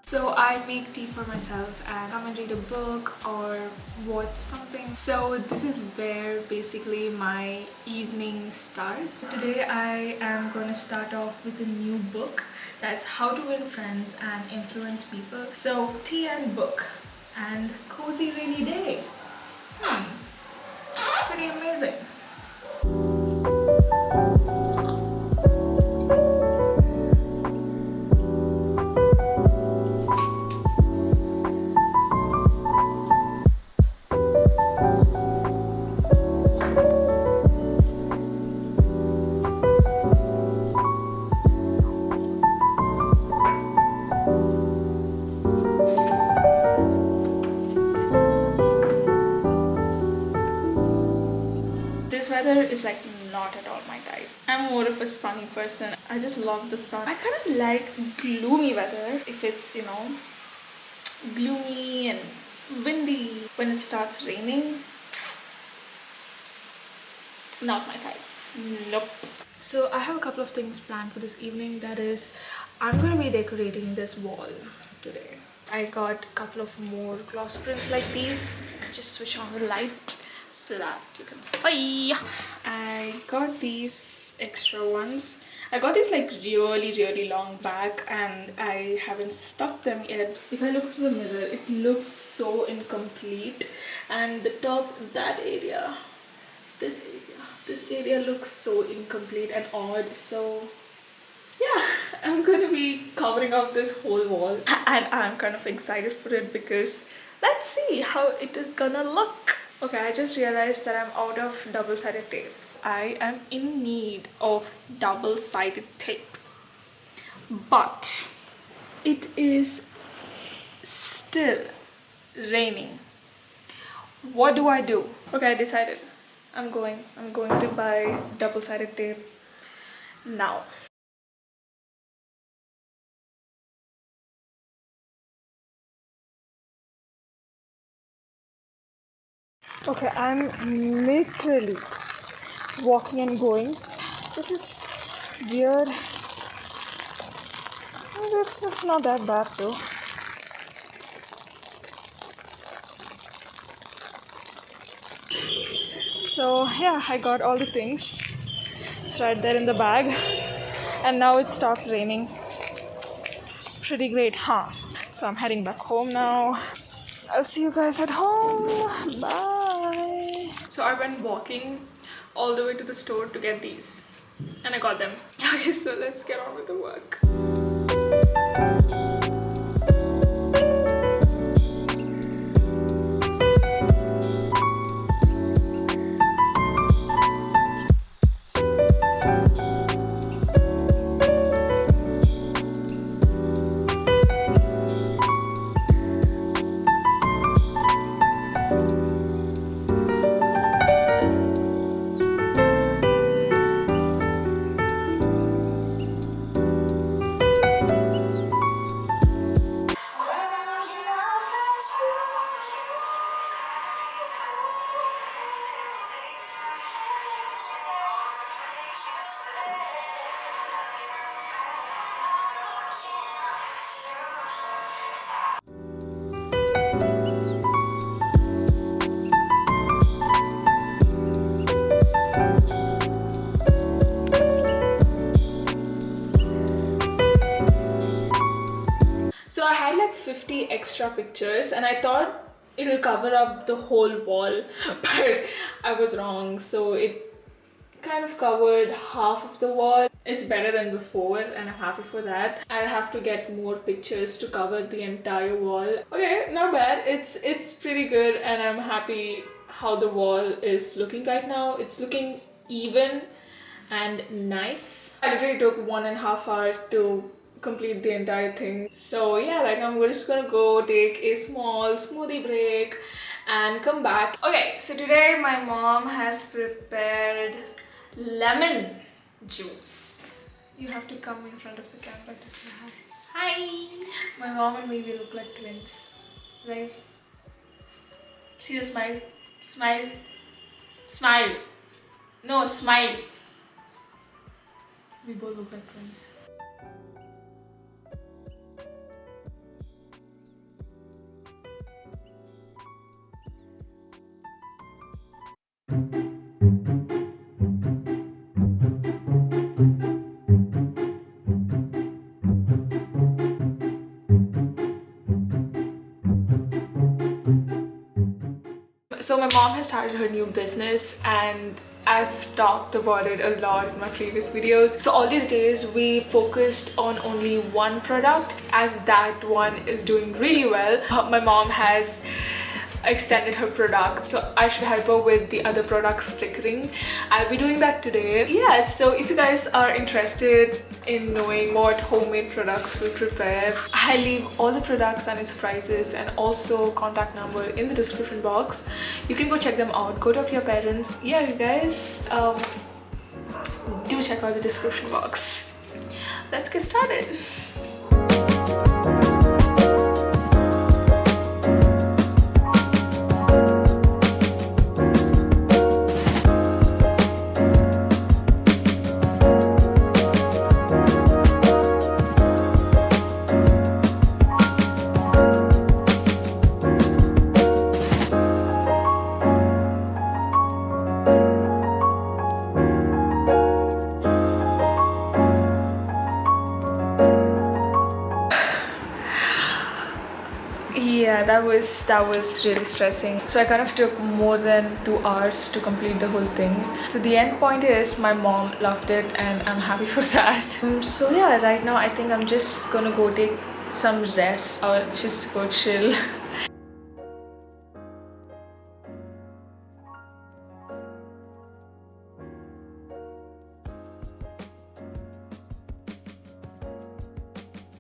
So I make tea for myself and come and read a book or watch something. So this is where basically my evening starts. Today I am going to start off with a new book. That's How to Win Friends and Influence People. So tea and book and cozy rainy day. Pretty amazing. This weather is like not at all my type. I'm more of a sunny person. I just love the sun. I kind of like gloomy weather if it's, you know, gloomy and windy. When it starts raining, not my type. Nope. So I have a couple of things planned for this evening. That is, I'm going to be decorating this wall today. I got a couple of more gloss prints like these. Just switch on the light so that you can see. I got these extra ones. I got these like really long back and I haven't stuck them yet. If I look through the mirror, it looks so incomplete, and the top, that area, this area looks so incomplete and odd. So yeah, I'm gonna be covering up this whole wall and I'm kind of excited for it because let's see how it is gonna look. Okay, I just realized that I'm out of double-sided tape. I am in need of double-sided tape, but it is still raining. What do I do? Okay, I decided. I'm going to buy double-sided tape now. Okay, I'm literally walking and going. This is weird. It's not that bad though. So yeah, I got all the things. It's right there in the bag. And now it stopped raining. Pretty great, huh? So I'm heading back home now. I'll see you guys at home. Bye. So I went walking all the way to the store to get these. And I got them. Okay, so let's get on with the work. 50 extra pictures, and I thought it'll cover up the whole wall, but I was wrong. So it kind of covered half of the wall. It's better than before, and I'm happy for that. I'll have to get more pictures to cover the entire wall. Okay, not bad. It's pretty good, and I'm happy how the wall is looking right now. It's looking even and nice. I literally took 1.5 hours to complete the entire thing. So yeah, right now I'm just gonna go take a small smoothie break and come back. Okay, so today my mom has prepared lemon juice. You have to come in front of the camera to say hi. Hi! My mom and me, we look like twins, right? See the smile? Smile. Smile. No, smile. We both look like twins. So my mom has started her new business, and I've talked about it a lot in my previous videos. So all these days we focused on only one product, as that one is doing really well. My mom has extended her product, so I should help her with the other product stickering. I'll be doing that today. Yeah, so if you guys are interested in knowing what homemade products we prepare, I leave all the products and its prices and also contact number in the description box. You can go check them out. Go talk to your parents. Yeah, you guys, do check out the description box. Let's get started. Yeah, that was really stressing. So I kind of took more than 2 hours to complete the whole thing. So the end point is my mom loved it, and I'm happy for that. So yeah, right now I think I'm just gonna go take some rest or just go chill.